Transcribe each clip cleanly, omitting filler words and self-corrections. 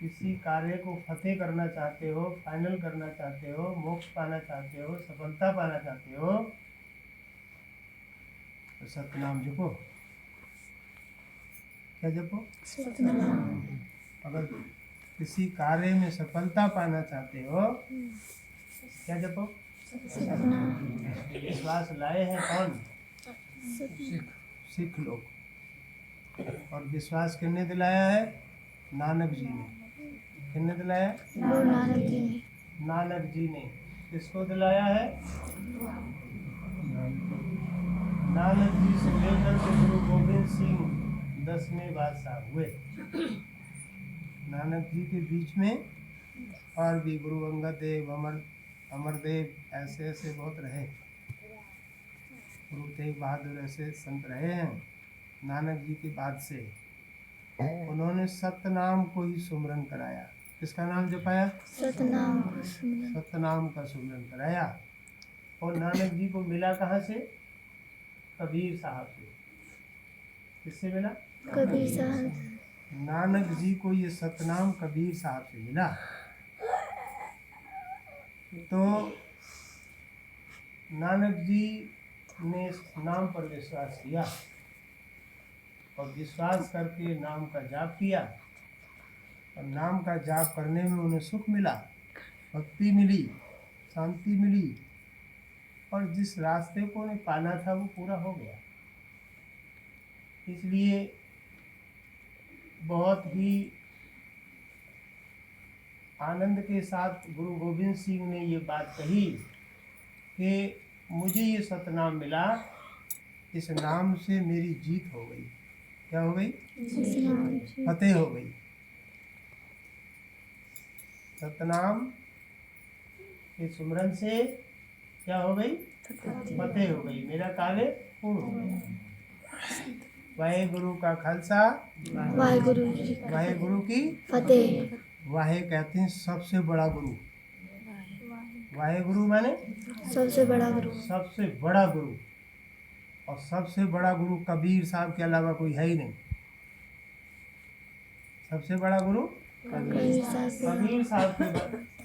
किसी कार्य को फतेह करना चाहते हो, फाइनल करना चाहते हो, मोक्ष पाना चाहते हो, सफलता पाना चाहते हो, तो सतनाम जपो। क्या जपो? सतनाम। अगर किसी कार्य में सफलता पाना चाहते हो, क्या जपो? सतनाम। विश्वास लाए हैं कौन? सिख लोग। और विश्वास किसने दिलाया है? नानक जी ने। किसने दिलाया? गुरु नानक जी ने। नानक जी ने। किसको दिलाया है? नानक जी से लेकर के गुरु गोविंद सिंह 10वें बादशाह हुए। नानक जी के बीच में और भी गुरु अंगद देव, अमरदेव, ऐसे ऐसे बहुत रहे। गुरु तेग बहादुर ऐसे संत रहे हैं। नानक जी के बाद से उन्होंने सतनाम को ही सुमरन कराया। किसका नाम जपाया? सतनाम को सुमरन। सतनाम का सुमरन कराया। और नानक जी को मिला कहाँ से? कबीर साहब से। किससे मिला? कबीर साहब। नानक जी को ये सतनाम कबीर साहब से मिला। तो नानक जी ने इस नाम पर विश्वास किया और विश्वास करके नाम का जाप किया। और नाम का जाप करने में उन्हें सुख मिला, भक्ति मिली, शांति मिली, और जिस रास्ते को उन्हें पाना था वो पूरा हो गया। इसलिए बहुत ही आनंद के साथ गुरु गोविंद सिंह ने ये बात कही कि मुझे ये सतनाम मिला, इस नाम से मेरी जीत हो गई। क्या हो गई? फतेह हो गई। सतनाम के सुमरन से क्या हो गई? फतेह हो गई। मेरा कार्य पूर्ण हो गया। वाहे गुरु का खालसा, वाहेगुरु जी। वाहे गुरु की फतेह। वाहे कहते हैं सबसे बड़ा गुरु। वाहे गुरु माने सबसे बड़ा गुरु। सबसे बड़ा गुरु। और सबसे बड़ा गुरु कबीर साहब के अलावा कोई है ही नहीं। सबसे बड़ा गुरु कबीर साहब के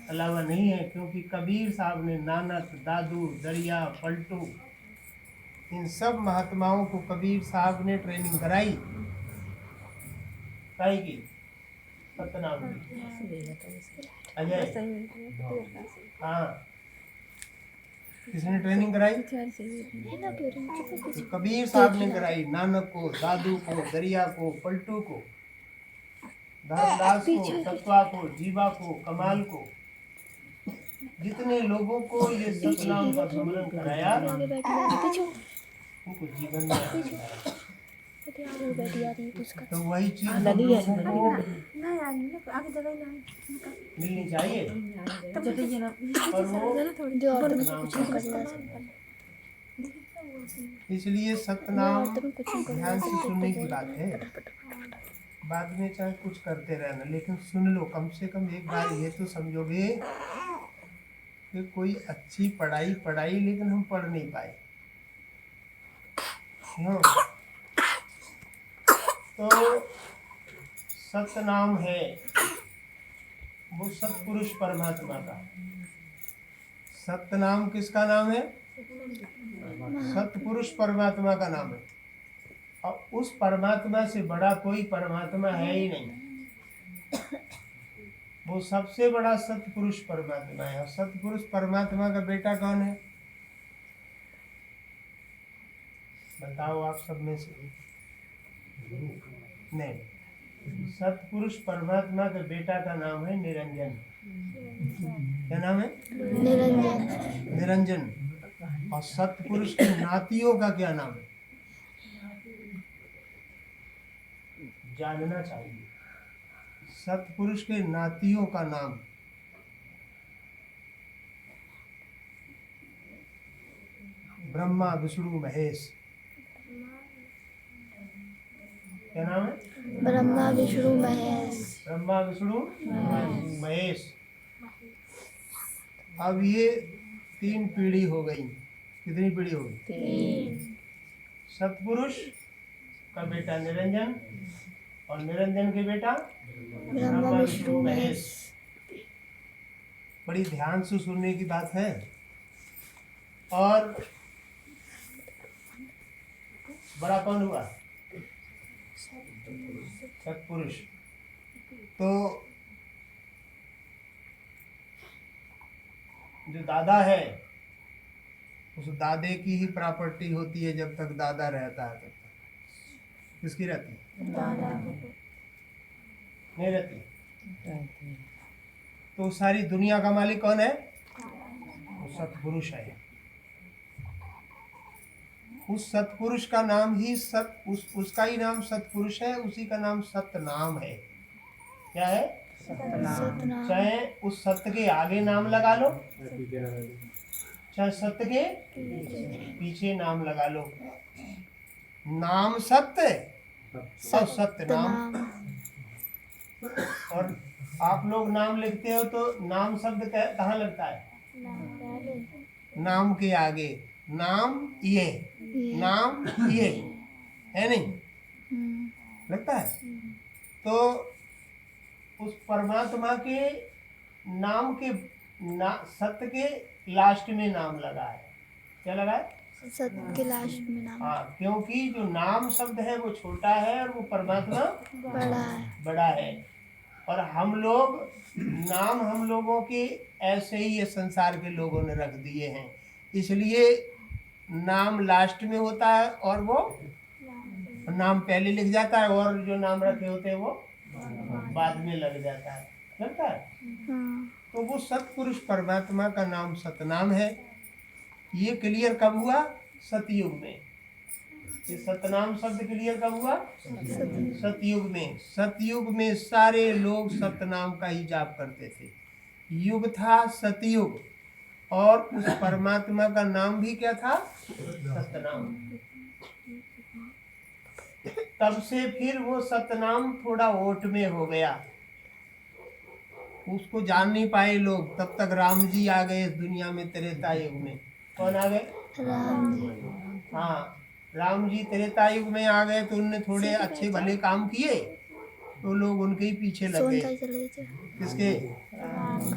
अलावा नहीं है, क्योंकि कबीर साहब ने नानक, दादू, दरिया, पलटू, इन सब महात्माओं को कबीर साहब ने ट्रेनिंग कराई। काई की? सतनाम की। अजय, हाँ, किसने ट्रेनिंग कराई? तो कबीर साहब ने कराई। नानक को, दादू को, दरिया को, पलटू को, धर्मदास को, तत्वा को, जीवा को, कमाल को, जितने लोगों को ये सतनाम का सुमरन कराया, उनको जीवन में तो वही चीज लोगों को मिलनी चाहिए। और वो इसलिए सतनाम ध्यान से सुनने की बात है। बाद में चाहे कुछ करते रहना, लेकिन सुन लो। कम से कम एक बार ये तो समझोगे कि कोई अच्छी पढ़ाई पढ़ाई लेकिन हम पढ़ नहीं पाए। क्यों? तो सतनाम है वो सतपुरुष परमात्मा का। सतनाम किसका नाम है? सतपुरुष परमात्मा का नाम है। और उस परमात्मा से बड़ा कोई परमात्मा है ही नहीं। वो सबसे बड़ा सतपुरुष परमात्मा है। और सतपुरुष परमात्मा का बेटा कौन है? बताओ आप सब में से। नहीं, सतपुरुष परमात्मा के बेटा का नाम है निरंजन। क्या नाम है? निरंजन। निरंजन। और सतपुरुष के नातियों का क्या नाम है? जानना चाहिए। सतपुरुष के नातियों का नाम ब्रह्मा, विष्णु, महेश। क्या नाम है? ब्रह्मा, विष्णु, महेश। ब्रह्मा, विष्णु, महेश। अब ये 3 पीढ़ी हो गई। कितनी पीढ़ी हो गई? 3। सतपुरुष का बेटा निरंजन, और निरंजन के बेटा ब्रह्मा विष्णु महेश। बड़ी ध्यान से सुनने की बात है। और बड़ा कौन हुआ? सत्पुरुष। तो जो दादा है, उस दादे की ही प्रॉपर्टी होती है। जब तक दादा रहता है तब तक किसकी रहती है? दादा। नहीं रहती। तो सारी दुनिया का मालिक कौन है? वो सत्पुरुष है। उस सत्पुरुष का नाम ही उसका ही नाम सत्पुरुष है। उसी का नाम सतनाम है। क्या है? सतनाम। चाहे उस सत्य के आगे नाम लगा लो, चाहे सत्य के पीछे नाम लगा लो। नाम सत्य और सत्य नाम। और आप लोग नाम लिखते हो तो नाम शब्द कहाँ लगता है? नाम के आगे। नाम ये, नाम ये है नहीं, लगता है। तो उस परमात्मा के नाम के सत्य के लास्ट में नाम लगा है। क्या लगा है? सत्य के लास्ट में नाम। हाँ, क्योंकि जो नाम शब्द है वो छोटा है और वो परमात्मा बड़ा है। और हम लोग नाम हम लोगों के ऐसे ही ये संसार के लोगों ने रख दिए हैं, इसलिए नाम लास्ट में होता है और वो नाम पहले लिख जाता है, और जो नाम रखे होते हैं वो बाद में लग जाता है, लगता है। तो वो सत्पुरुष परमात्मा का नाम सतनाम है। ये क्लियर कब हुआ? सतयुग में। ये सतनाम शब्द क्लियर कब हुआ? सतयुग में। सतयुग में सारे लोग सतनाम का ही जाप करते थे। युग था सतयुग, और उस परमात्मा का नाम भी क्या था? सतनाम। तब से फिर वो सतनाम थोड़ा ओट में हो गया, उसको जान नहीं पाए लोग। तब तक राम जी आ गए इस दुनिया में त्रेता युग में। कौन आ गए? राम जी। हाँ, राम जी त्रेता युग में आ गए तो उनने थोड़े अच्छे भले काम किए तो लोग उनके ही पीछे लग गए। किसके?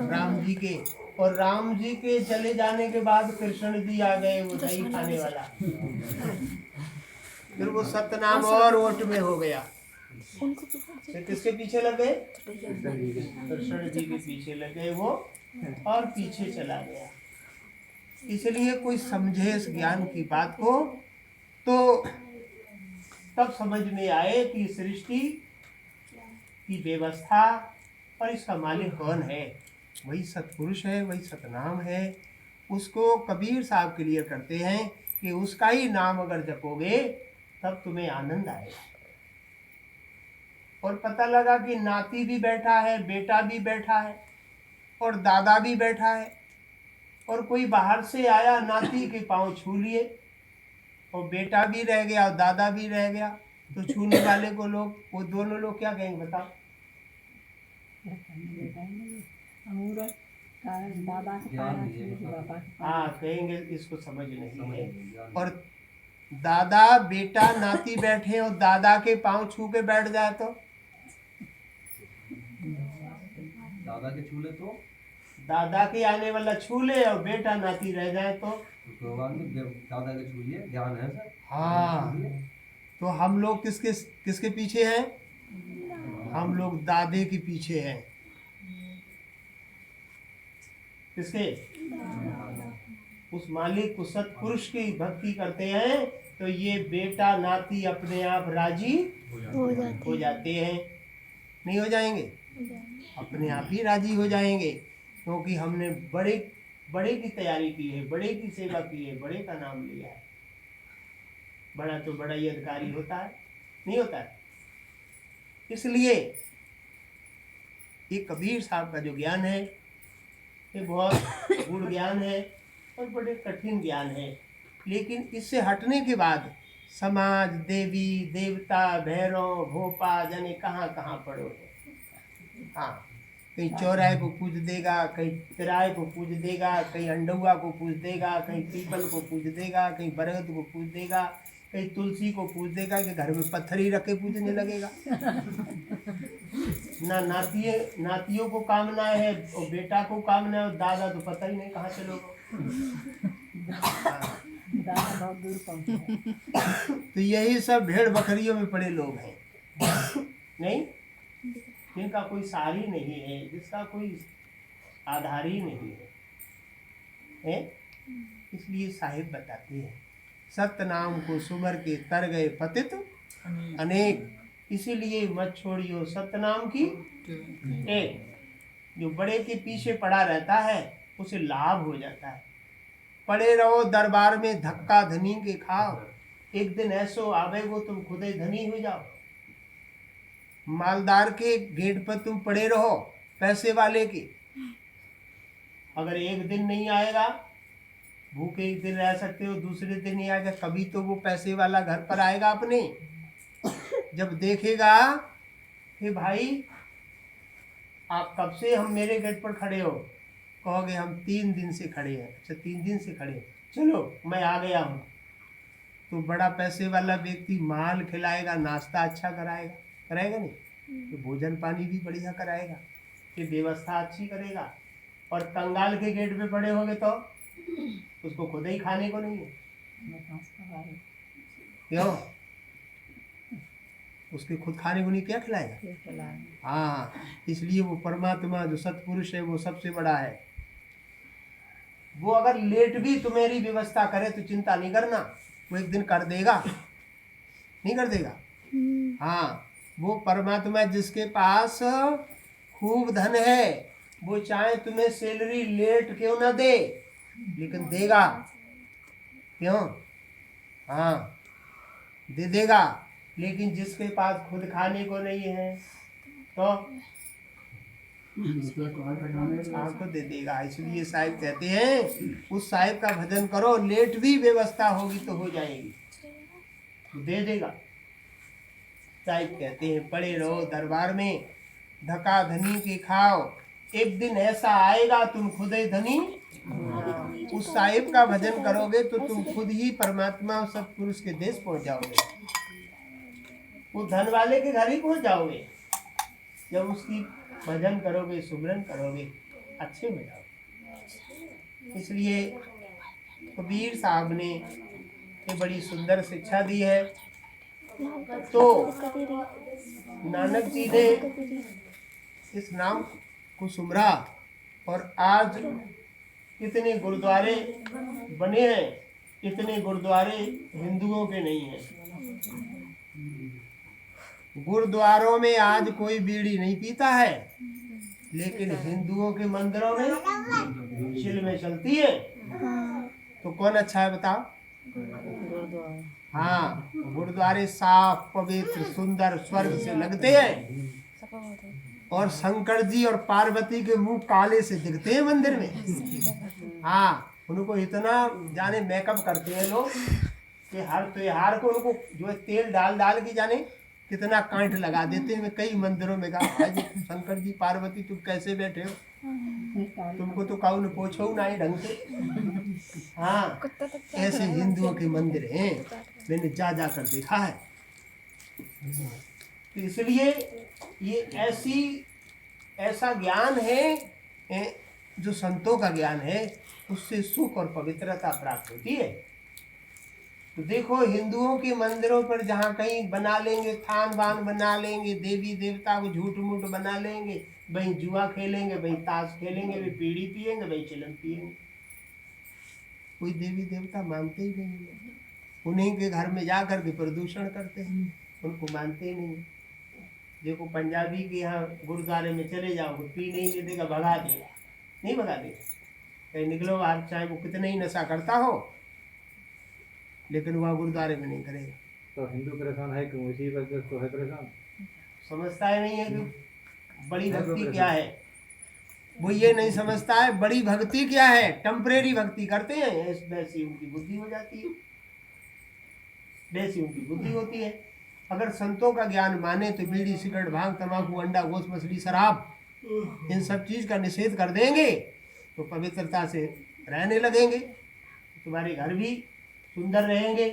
राम जी के। और राम जी के चले जाने के बाद कृष्ण जी आ गए, वो दही खाने वाला। फिर वो सतनाम और ओट में हो गया। फिर किसके पीछे लग गए? कृष्ण जी के पीछे लग गए वो, और पीछे चला गया। इसलिए कोई समझे इस ज्ञान की बात को तो तब समझ में आए कि सृष्टि की व्यवस्था और इसका मालिक कौन है। वही सत्पुरुष है, वही सतनाम है। उसको कबीर साहब क्लियर करते हैं कि उसका ही नाम अगर जपोगे तब तुम्हें आनंद आएगा। और पता लगा कि नाती भी बैठा है, बेटा भी बैठा है, और दादा भी बैठा है। और कोई बाहर से आया, नाती के पांव छू लिए, और बेटा भी रह गया और दादा भी रह गया। तो छूने वाले को लोग, वो दोनों लोग क्या कहेंगे बताओ? हाँ, कहेंगे इसको समझ नहीं है। और दादा बेटा नाती बैठे और दादा के पांव छू के बैठ जाए तो दादा के छू ले तो दादा के आने वाला छू ले और बेटा नाती रह जाए तो दादा के छू लिए, ज्ञान है सर। हाँ, तो हम लोग किसके पीछे हैं? हम लोग दादे के पीछे हैं। किसके? उस मालिक, उस सत्पुरुष की भक्ति करते हैं तो ये बेटा नाती अपने आप राजी हो जाते हैं। नहीं हो जाएंगे? अपने आप ही राजी हो जाएंगे, क्योंकि हमने बड़े की तैयारी की है, बड़े की सेवा की है, बड़े का नाम लिया है। बड़ा तो बड़ा ही अधिकारी होता है, नहीं होता है। इसलिए ये कबीर साहब का जो ज्ञान है ये बहुत गूढ़ ज्ञान है और बड़े कठिन ज्ञान है। लेकिन इससे हटने के बाद समाज, देवी देवता, भैरव भोपा जाने कहाँ कहाँ पड़ो है। हाँ, कहीं चौराहे को पूज देगा, कहीं तिराहे को पूज देगा, कहीं अंडुआ को पूज देगा, कहीं पीपल को पूज देगा, कहीं बरगद को पूज देगा, कहीं तुलसी को पूज देगा, कि घर में पत्थर ही रख के पूजने लगेगा। ना नातियों को कामना है और बेटा को कामना है और दादा तो पता ही नहीं कहाँ चलो। दादा बहुत दूर पहुंचे। तो यही सब भेड़ बकरियों में पड़े लोग हैं, नहीं, जिनका कोई सारी नहीं है, जिसका कोई आधार ही नहीं है। इसलिए साहिब बताते हैं सतनाम को सुमर के तर गए पतित अनेक, इसीलिए मत छोड़ियो सतनाम की एक। जो बड़े के पीछे पड़ा रहता है उसे लाभ हो जाता है। पड़े रहो दरबार में धक्का धनी के खाओ, एक दिन ऐसो आवेगो तुम खुद ही धनी हो जाओ। मालदार के गेट पर तुम पड़े रहो, पैसे वाले के, अगर एक दिन नहीं आएगा, भूखे एक दिन रह सकते हो, दूसरे दिन नहीं आएगा, कभी तो वो पैसे वाला घर पर आएगा अपने। जब देखेगा कि भाई आप कब से हम मेरे गेट पर खड़े हो, कहोगे हम 3 दिन से खड़े हैं। अच्छा 3 दिन से खड़े हो, चलो मैं आ गया हूँ। तो बड़ा पैसे वाला व्यक्ति माल खिलाएगा, नाश्ता अच्छा कराएगा, कराएगा नहीं तो भोजन पानी भी बढ़िया कराएगा, ये व्यवस्था अच्छी करेगा। और कंगाल के गेट पे पड़े होगे तो उसको खुद ही खाने को नहीं है, क्यों? उसके खुद खाने को नहीं, क्या खिलाएगा? हाँ, इसलिए वो परमात्मा जो सत्पुरुष है वो सबसे बड़ा है। वो अगर लेट भी तुम्हारी व्यवस्था करे तो चिंता नहीं करना, वो एक दिन कर देगा, नहीं कर देगा? हाँ, वो परमात्मा जिसके पास खूब धन है वो चाहे तुम्हें सैलरी लेट क्यों ना दे, लेकिन देगा, क्यों? हाँ, दे देगा। लेकिन जिसके पास खुद खाने को नहीं है तो आपको दे देगा। इसलिए साहिब कहते हैं उस साहिब का भजन करो, लेट भी व्यवस्था होगी तो हो जाएगी, दे देगा। साहिब कहते हैं पड़े रहो दरबार में धक्का धनी के खाओ, एक दिन ऐसा आएगा तुम खुद ही धनी। उस साहिब का भजन करोगे तो तुम खुद ही परमात्मा सत्पुरुष के देश पहुंच जाओगे, वो धन वाले के घर ही पहुंच जाओगे। जब उसकी भजन करोगे, सुमरन करोगे, अच्छे में जाओगे। इसलिए कबीर साहब ने ये बड़ी सुंदर शिक्षा दी है। तो नानक जी ने इस नाम को सुमरा और आज कितने गुरुद्वारे बने हैं, इतने गुरुद्वारे हिंदुओं के नहीं हैं। गुरुद्वारों में आज कोई बीड़ी नहीं पीता है, लेकिन हिंदुओं के मंदिरों में चिलमें चलती है। तो कौन अच्छा है बताओ? हाँ, गुरुद्वारे साफ पवित्र सुंदर स्वर्ग से लगते हैं और शंकर जी और पार्वती के मुंह काले से दिखते हैं मंदिर में। हाँ, उनको इतना जाने मेकअप करते हैं लोग कि हर त्योहार को उनको जो है तेल डाल डाल के जाने कितना कांट लगा देते हैं। कई मंदिरों में कहा शंकर जी पार्वती तुम कैसे बैठे हो, तुमको तो काऊ ने पूछो ना ही ढंग से। हाँ, ऐसे हिंदुओं के मंदिर हैं, मैंने जा कर देखा है। तो इसलिए ये ऐसा ज्ञान है जो संतों का ज्ञान है, उससे सुख और पवित्रता प्राप्त होती है। तो देखो हिंदुओं के मंदिरों पर जहाँ कहीं बना लेंगे, थान बान बना लेंगे, देवी देवता को झूठ मूठ बना लेंगे, वहीं जुआ खेलेंगे, वहीं ताश खेलेंगे, वहीं बीड़ी पिएंगे, वहीं चिलम पिएंगे। कोई देवी देवता मानते ही नहीं है, उन्हीं के घर में जा कर के प्रदूषण करते हैं, उनको मानते ही नहीं। देखो पंजाबी के यहाँ गुरुद्वारे में चले जाओ, पी नहीं देगा, भगा देगा, नहीं भगा देगा, कहीं निकलो बाहर, चाहे वो कितना ही नशा करता हो, लेकिन वह गुरुद्वारे में नहीं करेगा। तो हिंदू परेशान है क्यों? इसी वजह से तो है परेशान, समझता ही नहीं है कि बड़ी भक्ति क्या है। वो ये नहीं समझता है बड़ी भक्ति क्या है। टेम्परेरी भक्ति करते हैं, वैसी उनकी बुद्धि हो जाती है, वैसी उनकी बुद्धि होती है। अगर संतों का ज्ञान माने तो बीड़ी सिगरेट भांग तंबाकू अंडा गोश्त मछली शराब इन सब चीज का निषेध कर देंगे तो पवित्रता से रहने लगेंगे, तुम्हारे घर भी सुंदर रहेंगे।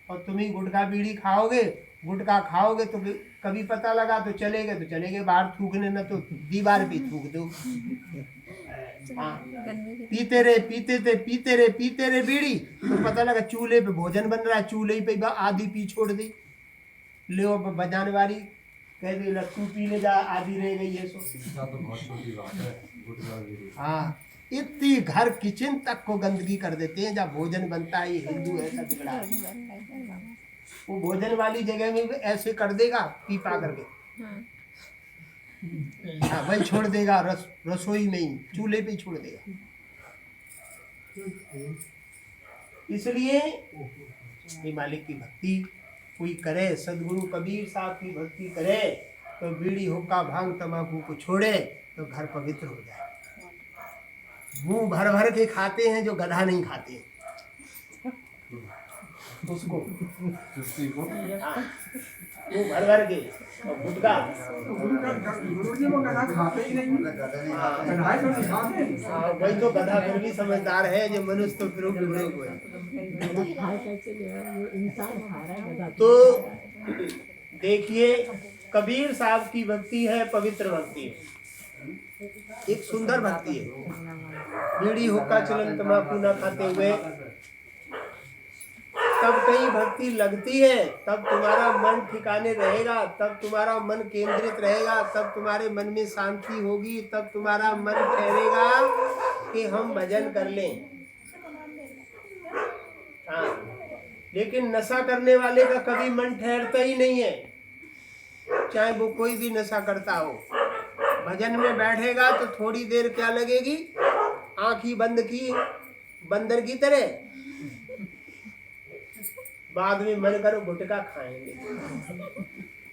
और तुम ही गुटखा बीड़ी खाओगे, गुटखा खाओगे तो कभी पता लगा तो चले गए बाहर थूकने, न तो दीवार पे थूक दो। हाँ, पीते रहे बीड़ी, तो पता लगा चूल्हे पे भोजन बन रहा है, चूल्हे पे आधी पी छोड़ दी, ले बजाने वाली कह दी लट्टू पी ले जा, आधी रह गई है। शिक्षा तो बहुत छोटी बात है, गुटखा बीड़ी। हाँ, इतनी घर किचन तक को गंदगी कर देते हैं जहाँ भोजन बनता है। ये हिंदू ऐसा बिगड़ा है, वो भोजन वाली जगह में भी ऐसे कर देगा पी पा करके, हाँ वही छोड़ देगा, रसोई में ही चूल्हे पे छोड़ देगा। इसलिए ये मालिक की भक्ति कोई करे, सदगुरु कबीर साहब की भक्ति करे तो बीड़ी हुक्का भांग तंबाकू को छोड़े तो घर पवित्र हो जाए। मुंह भर भर के खाते हैं जो गधा नहीं खाते हैं उसको, हाँ, मुंह भर भर के। और गुटखा गुरुजी वो गधा खाते ही नहीं, गधाई तो नहीं खाते। हाँ, वही तो गधा फिर भी समझदार है, जो मनुष्य तो फिर बुरे हुए। तो देखिए कबीर साहब की भक्ति है पवित्र भक्ति है, एक सुंदर भक्ति है। बीड़ी हुक्का चलन तंबाकू ना खाते हुए तब कहीं भक्ति लगती है, तब तुम्हारा मन ठिकाने रहेगा, तब तुम्हारा मन केंद्रित रहेगा, तब तुम्हारे मन में शांति होगी, तब तुम्हारा मन ठहरेगा कि हम भजन कर लें। हाँ, लेकिन नशा करने वाले का कभी मन ठहरता ही नहीं है, चाहे वो कोई भी नशा करता हो। भजन में बैठेगा तो थोड़ी देर क्या लगेगी, आंख ही बंद की बंदर की तरह, बाद में मन करो गुटखा खाएंगे,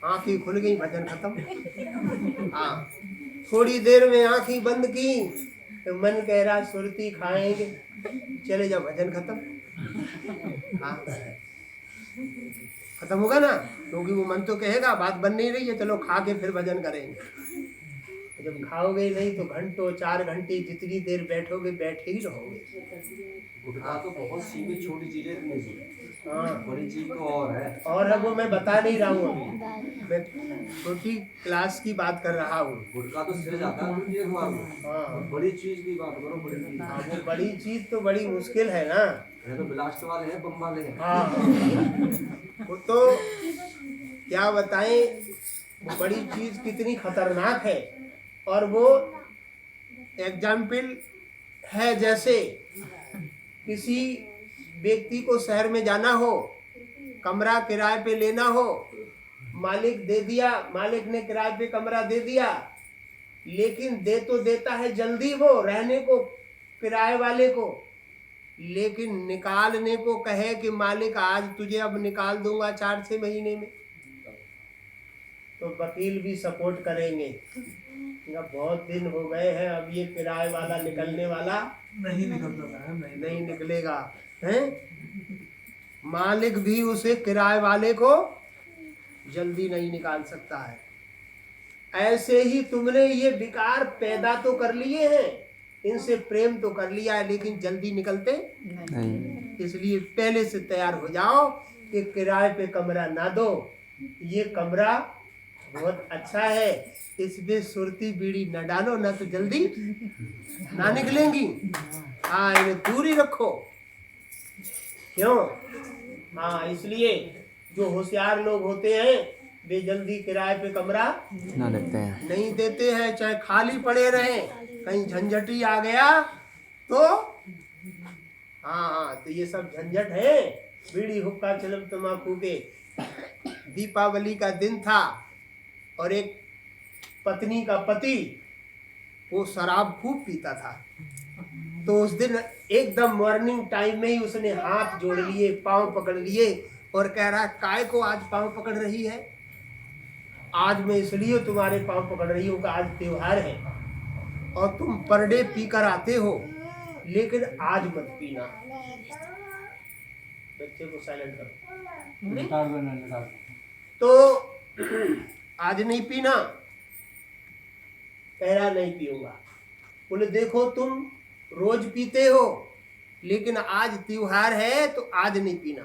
आंखें खुल गई भजन खत्म। हाँ, थोड़ी देर में आंखें बंद की तो मन कह रहा सुरती खाएंगे, चले जाओ भजन खत्म। हाँ, खत्म होगा ना, क्योंकि वो मन तो कहेगा बात बन नहीं रही है, चलो खा के फिर भजन करेंगे। जब खाओगे नहीं तो घंटों 4 घंटे जितनी देर बैठोगे बैठे ही रहोगे। गुटखा तो बहुत सीमित छोटी चीजें नहीं सी, हाँ, बड़ी चीज तो और है। और अब वो मैं बता नहीं रहा हूँ, अभी मैं छोटी क्लास की बात कर रहा हूँ। गुटखा तो सिर जाता है तुम ये बात, हाँ, बड़ी चीज की बात करो, बड़ी चीज। हाँ, वो बड़ी चीज तो बड़ी मुश्किल है ना। ये तो ब्लास्ट वाले हैं, बम वाले हैं। हाँ, वो तो क्या बताएं, वो बड़ी चीज कितनी खतरनाक है। और वो एग्जाम्पल है, जैसे किसी व्यक्ति को शहर में जाना हो, कमरा किराए पे लेना हो, मालिक दे दिया, मालिक ने किराए पे कमरा दे दिया, लेकिन दे तो देता है जल्दी वो रहने को किराए वाले को, लेकिन निकालने को कहे कि मालिक आज तुझे अब निकाल दूंगा 4-6 महीने में, तो वकील भी सपोर्ट करेंगे। बहुत दिन हो गए हैं, अब ये किराए वाला निकलने वाला नहीं निकलता, नहीं निकलेगा हैं। मालिक भी उसे किराए वाले को जल्दी नहीं निकाल सकता है। ऐसे ही तुमने ये विकार पैदा तो कर लिए हैं, इनसे प्रेम तो कर लिया है, लेकिन जल्दी निकलते नहीं। इसलिए पहले से तैयार हो जाओ कि किराए पे कमरा ना दो, ये कमरा बहुत अच्छा है, इसमें सुरती बीड़ी न डालो, ना तो जल्दी ना निकलेंगी। हाँ, इन्हें दूर ही रखो। क्यों? हाँ, इसलिए जो होशियार लोग होते हैं वे जल्दी किराए पे कमरा ना देते हैं, नहीं देते हैं, चाहे खाली पड़े रहे, कहीं झंझटी आ गया तो हाँ, तो ये सब झंझट है। बीड़ी हुक्का चलन तम्बाकू के। दीपावली का दिन था और एक पत्नी का पति वो शराब खूब पीता था, तो उस दिन एकदम मॉर्निंग टाइम में ही उसने हाथ जोड़ लिए, पांव पकड़ लिए और कह रहा काय को आज पांव पकड़ रही है, आज मैं इसलिए तुम्हारे पांव पकड़ रही हूँ कि आज त्योहार है और तुम पर डे पी कर आते हो, लेकिन आज मत पीना। बच्चे को साइलेंट करो। तो आज नहीं पीना, कह रहा नहीं पीऊंगा। बोले देखो तुम रोज पीते हो, लेकिन आज त्योहार है तो आज नहीं पीना।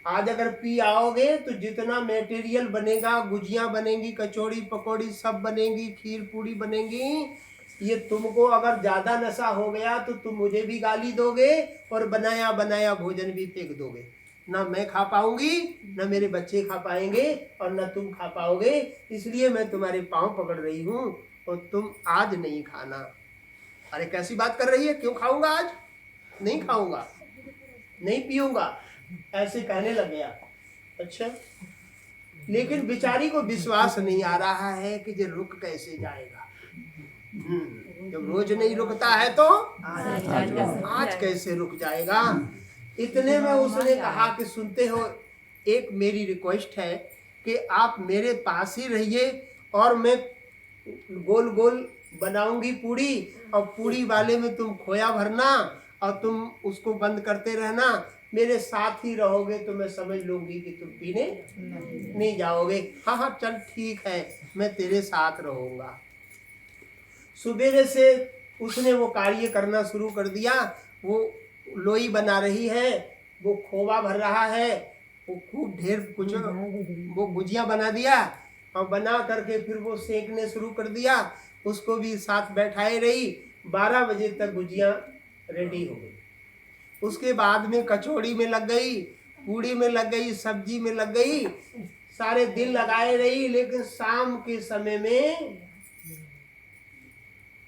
आज अगर पी आओगे तो जितना मटेरियल बनेगा, गुजिया बनेंगी, कचौड़ी पकौड़ी सब बनेंगी, खीर पूड़ी बनेंगी, ये तुमको अगर ज्यादा नशा हो गया तो तुम मुझे भी गाली दोगे और बनाया बनाया भोजन भी फेंक दोगे। ना मैं खा पाऊंगी, ना मेरे बच्चे खा पाएंगे और ना तुम खा पाओगे। इसलिए मैं तुम्हारे पांव पकड़ रही हूँ और तुम आज नहीं खाना। अरे कैसी बात कर रही है, क्यों खाऊंगा आज? नहीं खाऊंगा, नहीं पीऊंगा, ऐसे कहने लग गया। अच्छा, लेकिन बेचारी को विश्वास नहीं आ रहा है कि ये रुक कैसे जाएगा। जब रोज नहीं रुकता है तो आज कैसे रुक जाएगा। इतने में उसने कहा कि सुनते हो, एक मेरी रिक्वेस्ट है कि आप मेरे पास ही रहिए और मैं गोल गोल बनाऊंगी पूड़ी, और पूड़ी वाले में तुम खोया भरना और तुम उसको बंद करते रहना। मेरे साथ ही रहोगे तो मैं समझ लूंगी कि तुम पीने नहीं जाओगे। हाँ हाँ चल ठीक है, मैं तेरे साथ रहूंगा। सुबह से उसने वो कार्य करना शुरू कर दिया। वो लोई बना रही है, वो खोवा भर रहा है, वो खूब ढेर कुछ वो गुजिया बना दिया और बना करके फिर वो सेकने शुरू कर दिया। उसको भी साथ बैठाए रही। 12 बजे तक गुजिया रेडी हो गई। उसके बाद में कचौड़ी में लग गई, पूड़ी में लग गई, सब्जी में लग गई, सारे दिन लगाए रही। लेकिन शाम के समय में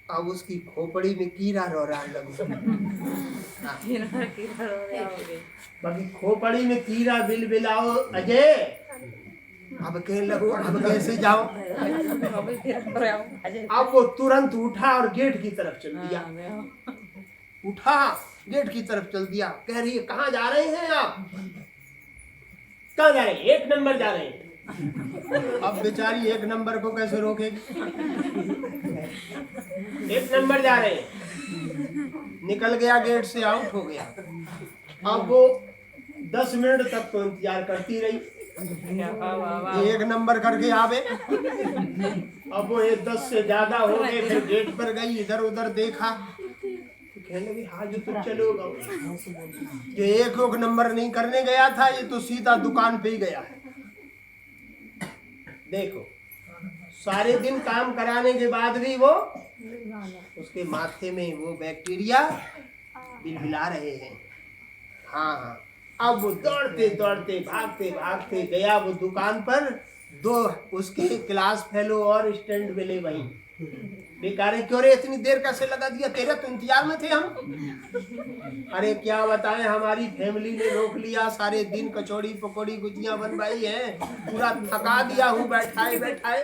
अब उसकी खोपड़ी में कीड़ा रो रहा लगा। बाकी खोपड़ी में कीड़ा बिल बिलाओ अजय, अब कह लगो अब कैसे जाओ। अब वो तुरंत उठा और गेट की तरफ चल दिया। उठा गेट की तरफ चल दिया। कह रही है कहाँ जा रहे हैं आप? कहाँ जा रहे हैं? 1 नंबर जा रहे हैं। अब बेचारी 1 नंबर को कैसे रोकेगी? 1 नंबर जा रहे हैं। निकल गया गेट से, आउट हो गया। अब वो 10 मिनट तक तो इंतजार करती रही, 1 नंबर करके आवे। अब वो 10 से ज्यादा हो गए। फिर गेट पर गई, इधर उधर देखा, कहने लगी हाँ जो तुम चलोगा। जो 1 नंबर नहीं करने गया था, ये तो सीधा दुकान पे ही गया है। देखो, सारे दिन काम कराने के बाद भी वो उसके माथे में वो बैक्टीरिया बिलबिला रहे हैं। हाँ हाँ, अब वो दौड़ते दौड़ते भागते भागते गया वो दुकान पर। 2 उसके क्लास फेलो और स्टैंड मिले वहीं। बेकारे क्यों रे, इतनी देर कैसे लगा दिया? तेरे तो इंतजार में थे हम। अरे क्या बताएं, हमारी फैमिली ने रोक लिया। सारे दिन कचौड़ी पकौड़ी गुजिया बनवाई है, पूरा थका दिया हूँ बैठाए बैठाए।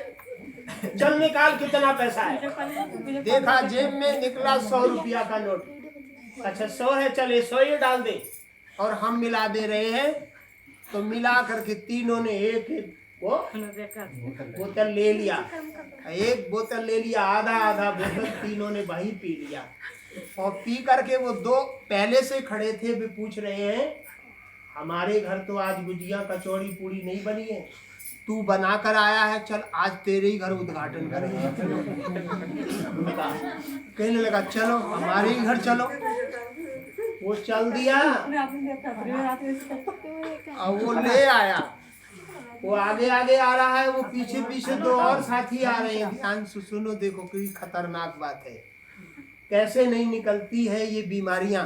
चल निकाल कितना पैसा है। देखा जेब में निकला 100 रुपया का नोट। अच्छा 100 है, चले 100 ही डाल दे और हम मिला दे रहे हैं। तो मिला करके तीनों ने एक एक वो बोतल ले लिया। 1 बोतल ले लिया, आधा आधा बोतल तीनों ने वही पी लिया। और पी करके वो 2 पहले से खड़े थे, वे पूछ रहे हैं हमारे घर तो आज गुजिया कचौड़ी पूड़ी नहीं बनी है, तू बना कर आया है, चल आज तेरे ही घर उद्घाटन करेंगे। कहने लगा चलो हमारे ही घर चलो। वो चल दिया और वो ले आया। वो आगे आगे आ रहा है, वो पीछे पीछे 2 और साथी आ रहे हैं। ध्यान से सुनो, देखो कितनी खतरनाक बात है, कैसे नहीं निकलती है ये बीमारियां।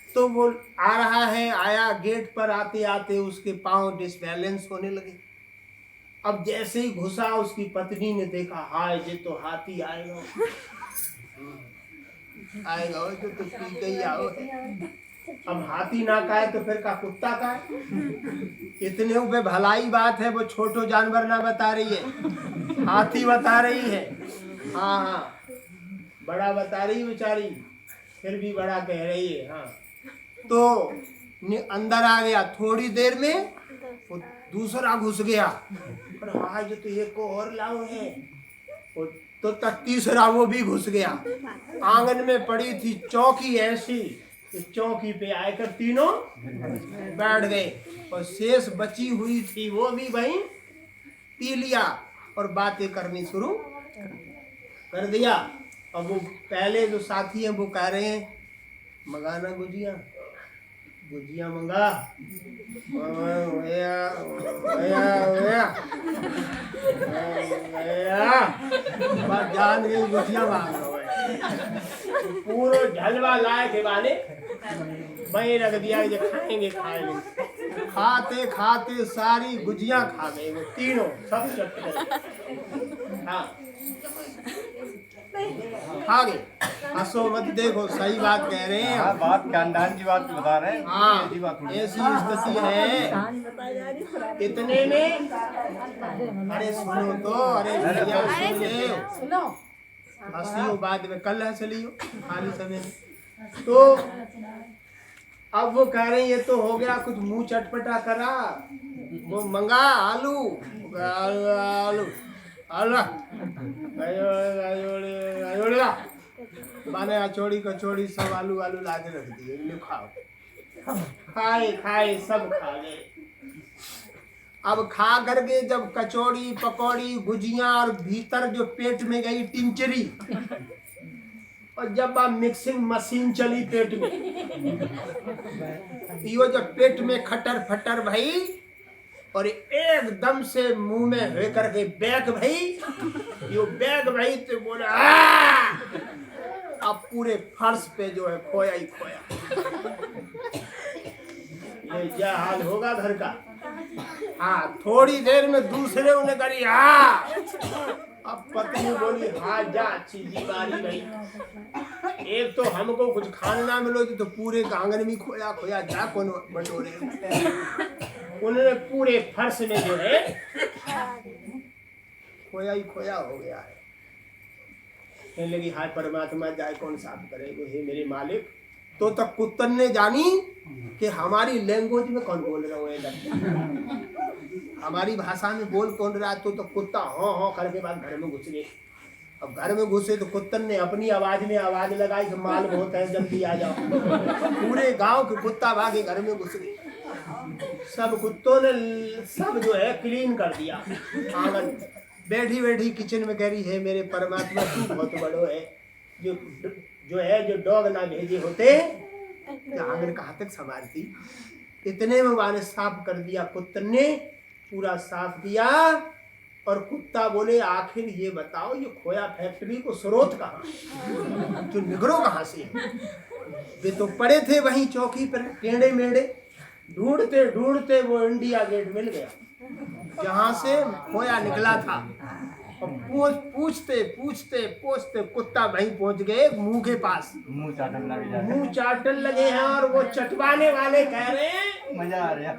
तो वो आ रहा है, आया, गेट पर आते आते उसके पांव डिसबैलेंस होने लगे। अब जैसे ही घुसा, उसकी पत्नी ने देखा, हाय ये तो हाथी आएगा आएगा, जो तो पी के ही आओ। अब हाथी ना का है तो फिर का कुत्ता का है। इतने ऊपर भलाई बात है, वो छोटो जानवर ना बता रही है, हाथी बता रही है। हाँ हाँ, बड़ा बता रही बेचारी, फिर भी बड़ा कह रही है। हाँ, तो अंदर आ गया। थोड़ी देर में वो दूसरा घुस गया, पर आज तो एक को और लाओ है। तो तीसरा वो भी घुस गया। आंगन में पड़ी थी चौकी ऐसी, इस चौकी पे आकर तीनों बैठ गए और शेष बची हुई थी वो भी वहीं पी लिया और बातें करनी शुरू कर दिया। अब वो पहले जो साथी हैं वो कह रहे हैं मंगाना गुजिया, गुजिया मंगा भैया भैया भैया भैया बस जान गई गुजिया मांग रहा है पूरा झलवा लाए के वाले वही रख दिया कि खाएंगे खाएंगे खाते खाते सारी गुजिया खा गए वो तीनों सब चट गए हाँ खा गए हंसो मत देखो सही बात कह रहे हैं हाँ, बात खानदान की बात बता रहे हैं। हाँ ऐसी बात थोड़ी। ऐसी स्थिति है इतने में अरे सुनो तो अरे भैया सुन ले सुनो हंसियो बाद में कल हंस लियो खाली समय में तो अब वो कह रहे हैं ये तो हो गया कुछ मुंह चटपटा करा वो मंगा आलू आलू आलू आलू माने अचौड़ी कचौड़ी सब आलू आलू ला के रख दिए लो खाओ खाए खाए सब खा गए अब खा करके जब कचौड़ी पकौड़ी गुजिया और भीतर जो पेट में गई टिंचरी और जब आप मिक्सिंग मशीन चली पेट में यो जब पेट में खटर फटर भाई और एकदम से मुंह में हो करके बैग भाई यो बैग भाई तो बोला अब पूरे फर्श पे जो है खोया ही खोया ये क्या हाल होगा घर का हाँ थोड़ी देर में दूसरे उन्हें करी हाँ अब पत्नी बोली हाँ जा चीजी बारी गई एक तो हमको कुछ खाना ना मिलो तो पूरे आंगन में खोया खोया जा कौन बटोरे उन्होंने पूरे फर्श में जो है खोया ही खोया हो गया है कहने लगी हाय परमात्मा जाए कौन साफ करेगा हे मेरे मालिक तो तक कुत्तन ने जानी कि हमारी लैंग्वेज में कौन बोल रहा है हमारी भाषा में बोल कौन रहा है तो कुत्ता हाँ हाँ करके बाद घर में घुस गए अब घर में घुसे तो कुत्तन ने अपनी आवाज में आवाज लगाई कि माल बहुत है जल्दी आ जाओ पूरे गांव के कुत्ता भागे घर में घुस गए सब कुत्तों ने सब जो है क्लीन कर दिया आंगन बैठी बैठी किचन में कह रही है मेरे परमात्मा तू बहुत बड़ो है जो डॉग ना भेजे होते तो आंगन कहाँ तक संभालती इतने में माने साफ कर दिया कुत्तन ने पूरा साफ किया और कुत्ता बोले आखिर ये बताओ ये खोया फैक्ट्री को स्रोत कहाँ तो निगरो कहाँ से वे तो पड़े थे वहीं चौकी पर टेढ़े मेढ़े ढूंढते ढूंढते वो इंडिया गेट मिल गया जहां से खोया निकला था और पूछते पूछते पूछते कुत्ता वहीं पहुंच गए मुंह के पास मुंह चाटन लगे हैं और वो चटवाने वाले कह रहे हैं मजा आ रहा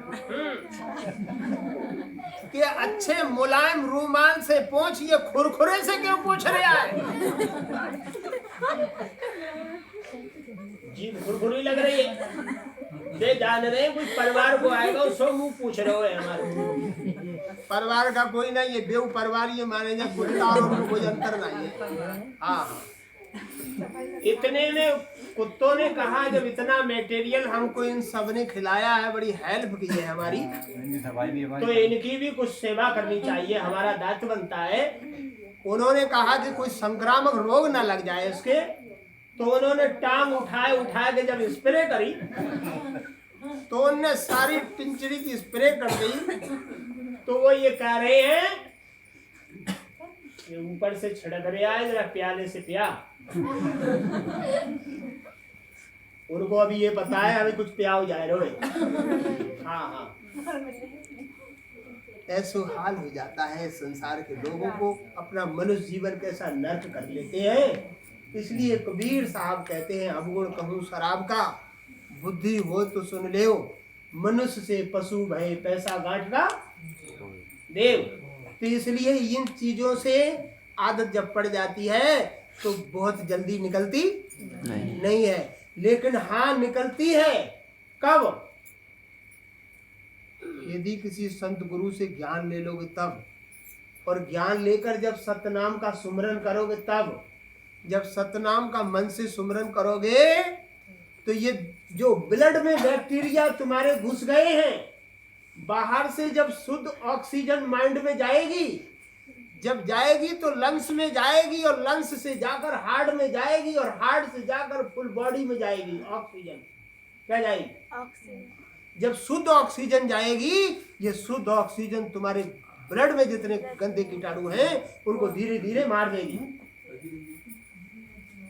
कि अच्छे मुलायम रूमान से पूछ ये खुरखुरे से क्यों पूछ रहा है जी खुरखुरी लग रही है ये जान रहे हैं कोई परिवार को आएगा उसको मुंह पूछ रहे हो हमारे परिवार का कोई नहीं है बेव परिवार ये माने जा कोई अंतर नहीं है हाँ इतने में कुत्तों ने कहा जब इतना मटेरियल हमको इन सब ने खिलाया है बड़ी हेल्प की है हमारी तो इनकी भी कुछ सेवा करनी चाहिए हमारा दायित्व बनता है उन्होंने कहा कि कोई संक्रामक रोग ना लग जाए इसके तो उन्होंने टांग उठाए के जब स्प्रे करी तो उनने सारी टिंचरी की स्प्रे कर दी तो वो ये कह रहे हैं ये ऊपर से छिड़क रहा है जरा प्याले से पिया उनको अभी ये पता है हमें कुछ पियाओ जाए रोए हाँ ऐसा हाल हो जाता है संसार के लोगों को अपना मनुष्य जीवन कैसा नर्क कर लेते हैं इसलिए कबीर साहब कहते हैं अवगुण कहूँ शराब का बुद्धि हो तो सुन ले मनुष्य से पशु भय पैसा गांठ का देव तो इसलिए इन चीजों से आदत जब पड़ जाती है तो बहुत जल्दी निकलती नहीं है लेकिन हाँ निकलती है कब यदि किसी संत गुरु से ज्ञान ले लोगे तब और ज्ञान लेकर जब सतनाम का सुमरन करोगे तब जब सतनाम का मन से सुमरन करोगे तो ये जो ब्लड में बैक्टीरिया तुम्हारे घुस गए हैं बाहर से जब शुद्ध ऑक्सीजन माइंड में जाएगी जब जाएगी तो लंग्स में जाएगी और लंग्स से जाकर हार्ट में जाएगी और हार्ट से जाकर फुल बॉडी में जाएगी ऑक्सीजन क्या जाएगी? ऑक्सीजन। जब शुद्ध ऑक्सीजन जाएगी, ये शुद्ध ऑक्सीजन तुम्हारे ब्लड में जितने गंदे कीटाणु हैं उनको धीरे धीरे मार देगी।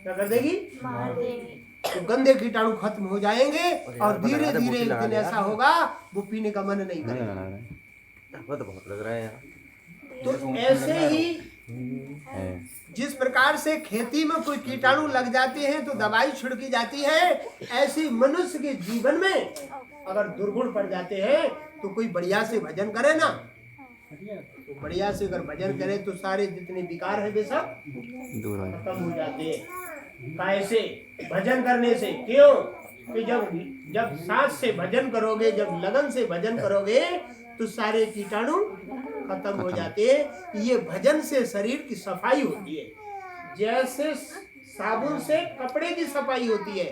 क्या कर देगी? मार देगी। तो गंदे कीटाणु खत्म हो जाएंगे और धीरे धीरे एक दिन ऐसा होगा वो पीने का मन नहीं करेगा। वो तो बहुत लग रहा है यार। तो ऐसे ही जिस प्रकार से खेती में कोई कीटाणु लग जाते हैं तो दवाई छिड़की जाती है, ऐसे मनुष्य के जीवन में अगर दुर्गुण पड़ जाते हैं तो कोई बढ़िया से भजन करे ना, तो बढ़िया से अगर भजन करे तो सारे जितने विकार है वे सब खत्म हो जाते हैं। कैसे? भजन करने से। क्यों? कि जब सांस से भजन करोगे, जब लगन से भजन करोगे तो सारे कीटाणु खत्म हो जाते हैं। ये भजन से शरीर की सफाई होती है। जैसे साबुन से कपड़े की सफाई होती है,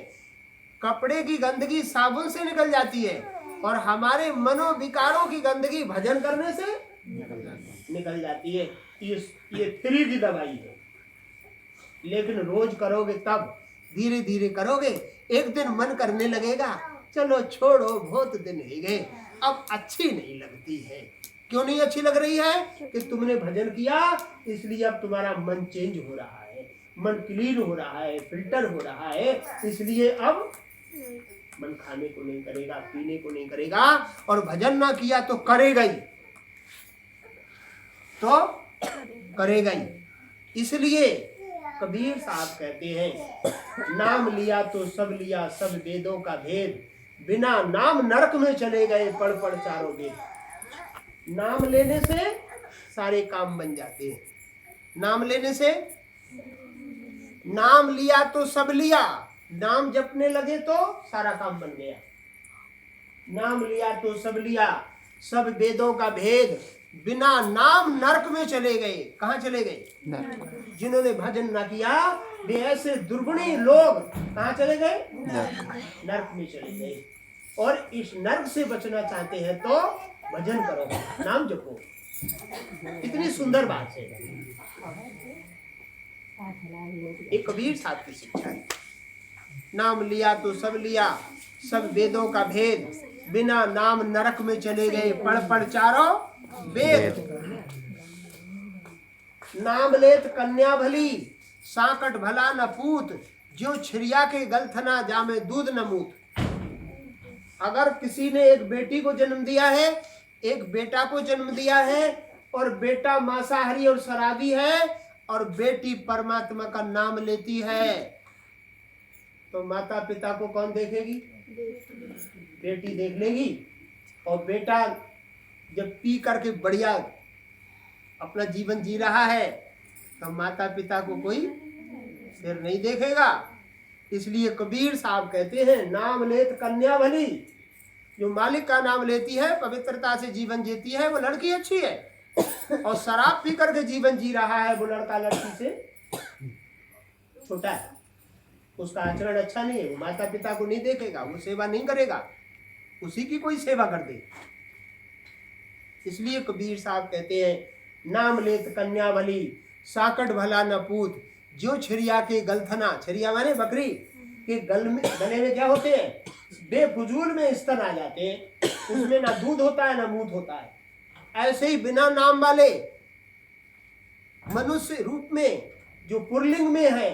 कपड़े की गंदगी साबुन से निकल जाती है और हमारे मनोविकारों की गंदगी भजन करने से निकल जाती है। ये फ्री की दवाई है, लेकिन रोज करोगे तब, धीरे धीरे करोगे, एक दिन मन करने लगेगा चलो छोड़ो बहुत दिन हो गए, अब अच्छी नहीं लगती है। क्यों नहीं अच्छी लग रही है? कि तुमने भजन किया इसलिए अब तुम्हारा मन चेंज हो रहा है, मन क्लीन हो रहा है, फिल्टर हो रहा है, इसलिए अब मन खाने को नहीं करेगा, पीने को नहीं करेगा। और भजन ना किया तो करेगा ही, तो करेगा ही। इसलिए कबीर साहब कहते हैं नाम लिया तो सब लिया, सब वेदों का भेद, बिना नाम नरक में चले गए, पढ़ पढ़ चारों वेद। नाम लेने से सारे काम बन जाते हैं। नाम लेने से, नाम लिया तो सब लिया, नाम जपने लगे तो सारा काम बन गया। नाम लिया तो सब लिया, सब वेदों का भेद, बिना नाम नरक में चले गए। कहाँ चले गए? जिन्होंने भजन ना किया वे ऐसे दुर्गुणी लोग कहाँ चले गए? नरक में चले गए। और इस नरक से बचना चाहते हैं तो भजन करो, नाम जपो। इतनी सुंदर बात है। एक कबीर साहब की शिक्षा है। नाम लिया तो सब लिया, सब वेदों का भेद, बिना नाम नरक में चले गए, पढ़ पढ़ चारों वेद। नाम लेत कन्या भली, साकट भला न पूत, जो छिरिया के गलथना जामे दूध न मूत। अगर किसी ने एक बेटी को जन्म दिया है, एक बेटा को जन्म दिया है, और बेटा मांसाहारी और शराबी है, और बेटी परमात्मा का नाम लेती है, तो माता पिता को कौन देखेगी? बेटी देख लेगी। और बेटा जब पी करके बढ़िया अपना जीवन जी रहा है तो माता पिता को कोई फिर नहीं देखेगा। इसलिए कबीर साहब कहते हैं नाम लेत कन्या भली, जो मालिक का नाम लेती है, पवित्रता से जीवन जीती है, वो लड़की अच्छी है। और शराब पी करके जीवन जी रहा है वो लड़का लड़की से छोटा है, उसका आचरण अच्छा नहीं है, वो माता पिता को नहीं देखेगा, वो सेवा नहीं करेगा, उसी की कोई सेवा कर दे। इसलिए कबीर साहब कहते हैं नाम लेत कन्या भली, साकट भला न पूत, जो छिरिया के गलथना, छिरिया माने बकरी के गले में क्या होते हैं? बेफजूल में स्तन आ जाते हैं, उसमें ना दूध होता है ना मूत होता है। ऐसे ही बिना नाम वाले मनुष्य रूप में जो पुरलिंग में है,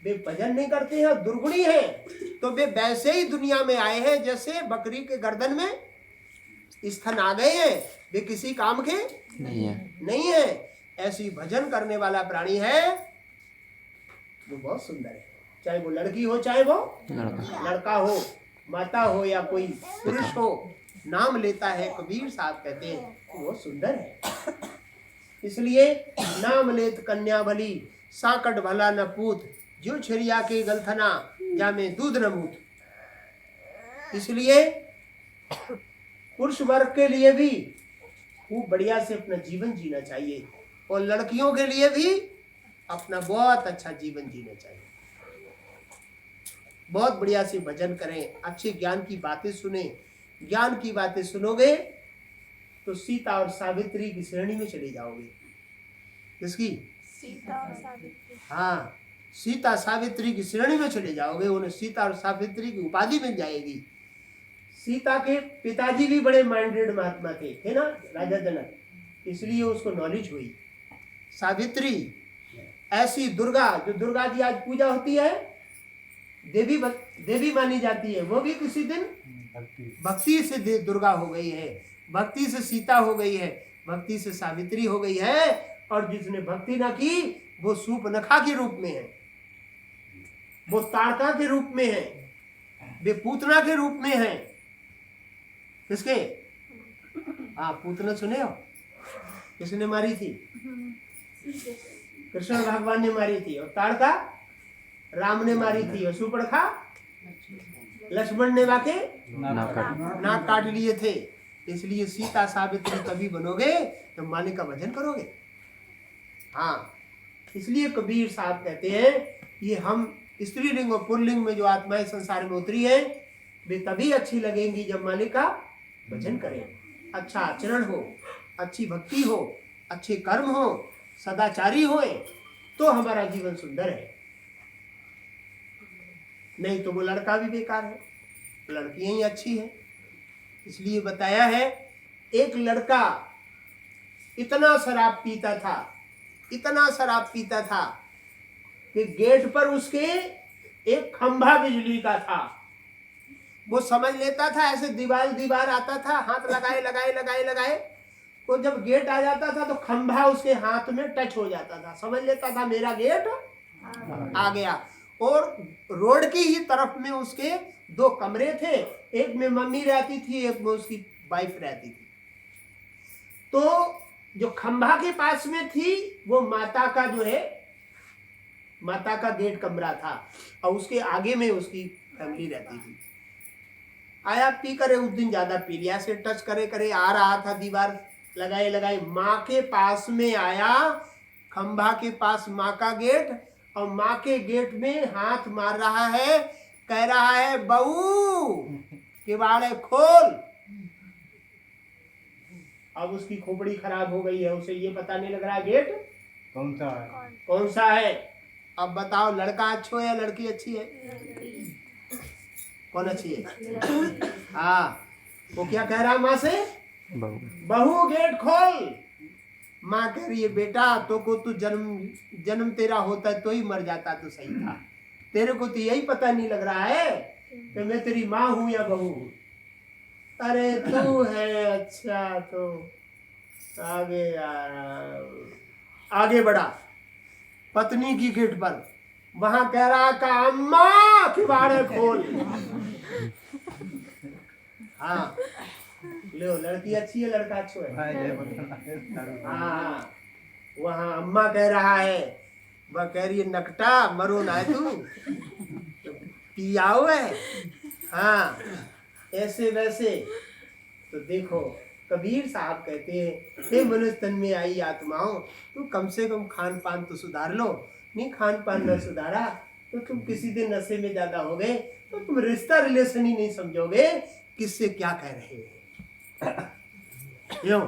वे भजन नहीं करते हैं, दुर्गुणी हैं, तो वे वैसे ही दुनिया में आए हैं जैसे बकरी के गर्दन में स्तन आ गए हैं, वे किसी काम के नहीं है। ऐसी भजन करने वाला प्राणी है वो बहुत सुंदर है, चाहे वो लड़की हो चाहे वो लड़का हो, माता हो या कोई पुरुष हो, नाम लेता है। कबीर साहब कहते हैं वो सुंदर है। इसलिए नाम लेत कन्या भली, साकट भला न पूत, जो छिरिया के गलथना जामे दूध न मूत। इसलिए पुरुष वर्ग के लिए भी खूब बढ़िया से अपना जीवन जीना चाहिए, और लड़कियों के लिए भी अपना बहुत अच्छा जीवन जीना चाहिए। बहुत बढ़िया से भजन करें, अच्छे ज्ञान की बातें सुने। ज्ञान की बातें सुनोगे तो सीता और सावित्री की श्रेणी में चले जाओगे। किसकी? सीता और सावित्री। हाँ, सीता सावित्री की श्रेणी में चले जाओगे, उन्हें सीता और सावित्री की उपाधि मिल जाएगी। सीता के पिताजी भी बड़े माइंडेड महात्मा थे ना, राजा जनक, इसलिए उसको नॉलेज हुई। सावित्री ऐसी दुर्गा, जो दुर्गा की आज पूजा होती है, देवी मानी जाती है, वो भी किसी दिन भक्ति से दुर्गा हो गई है, भक्ति से सीता हो गई है, भक्ति से सावित्री हो गई है। और जिसने भक्ति ना की वो सूर्पनखा के रूप में है, वो ताड़का के रूप में है, वे पूतना के रूप में है। किसके? हाँ, पूतना सुने हो? किसने मारी थी? कृष्ण भगवान ने मारी थी। और ताड़का राम ने मारी थी। और सूर्पनखा लक्ष्मण ने वाके नाक काट लिए थे। इसलिए सीता सावित्री तभी बनोगे जब मालिक का भजन करोगे। हाँ, इसलिए कबीर साहब कहते हैं ये हम स्त्रीलिंग और पुल्लिंग में जो आत्माएं संसार में उतरी है, वे तभी अच्छी लगेंगी जब मालिक का भजन करें, अच्छा आचरण हो, अच्छी भक्ति हो, अच्छे कर्म हो, सदाचारी होए, तो हमारा जीवन सुंदर है। नहीं तो वो लड़का भी बेकार है, लड़कियां ही अच्छी है। इसलिए बताया है, एक लड़का इतना शराब पीता था, इतना शराब पीता था कि गेट पर उसके एक खंभा बिजली का था। वो समझ लेता था, ऐसे दीवार आता था, हाथ लगाए, तो जब गेट आ जाता था तो खंभा उसके हाथ में टच हो जाता था, समझ लेता था मेरा गेट आ गया। और रोड की ही तरफ में उसके 2 कमरे थे, एक में मम्मी रहती थी, एक में उसकी वाइफ रहती थी। तो जो खंभा के पास में थी वो माता का जो है, माता का गेट कमरा था, और उसके आगे में उसकी फैमिली रहती थी। आया पी करे, उस दिन ज्यादा पी लिया, से टच करे आ रहा था, दीवार लगाए माँ के पास में आया, खंभा के पास माँ का गेट, और माँ के गेट में हाथ मार रहा है, कह रहा है बहू किवाड़े खोल। अब उसकी खोपड़ी खराब हो गई है, उसे ये पता नहीं लग रहा गेट कौन सा है। अब बताओ, लड़का अच्छा है या लड़की अच्छी है? कौन अच्छी है? हाँ, वो क्या कह रहा है माँ से? बहू गेट खोल। माँ कह रही है बेटा तो को तू जन्म तेरा होता है तो ही मर जाता तो सही था, तेरे को तो यही पता नहीं लग रहा है कि मैं तेरी माँ हूँ या बहू हूँ। अरे तू है अच्छा, तो आगे बढ़ा पत्नी की गेट पर, वहां कह रहा का अम्मा किवाड़े खोल। हाँ, लो लड़की अच्छी है, लड़का अच्छा है। हाँ, वहां अम्मा कह रहा है, वह कह रही है नकटा मरो ना तू पियाओ है। हाँ, ऐसे वैसे। तो देखो कबीर साहब कहते हैं, हे मनुष्य तन में आई आत्माओं, तू कम से कम खान पान तो सुधार लो। नहीं खान पान न सुधारा तो तुम किसी दिन नशे में ज्यादा हो गए तो तुम रिश्ता रिलेशन ही नहीं समझोगे किससे क्या कह रहे हैं। क्यों?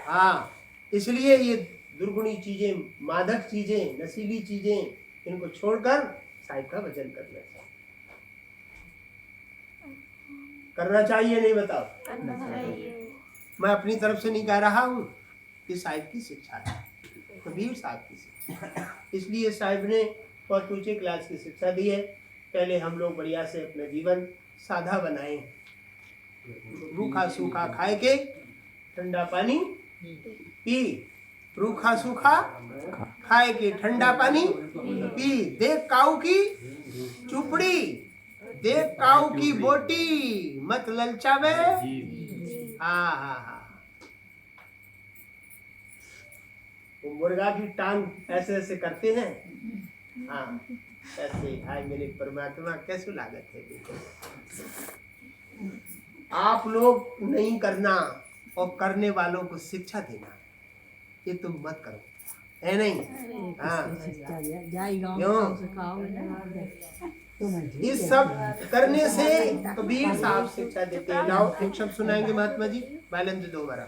हाँ, इसलिए ये दुर्गुणी चीजें, मादक चीजें, नशीली चीजें, इनको छोड़कर साहिब का भजन करना चाहिए। करना चाहिए नहीं बताओ? मैं अपनी तरफ से नहीं कह रहा हूँ, ये साहिब की शिक्षा है, कबीर साहब की शिक्षा। इसलिए साहिब ने बहुत ऊंचे क्लास की शिक्षा दी है। पहले हम लोग बढ़िया से अपना जीवन सादा बनाएं, रूखा सूखा खाए के ठंडा पानी पी, रूखा सूखा खाए के ठंडा पानी पी, देख काऊ की चुपड़ी, देख काऊ की बोटी, मत ललचावे। हाँ हाँ हाँ, मुर्गा की टांग ऐसे ऐसे करते हैं। हाँ, ऐसे हाय मेरे परमात्मा कैसे लागत है। आप लोग नहीं करना और करने वालों को शिक्षा देना, ये तुम मत करो, है नहीं? हाँ, इस सब करने से कबीर साहब शिक्षा देते हैं। लाओ एक शब्द सुनाएंगे महात्मा जी, बैलेंस दो बारा।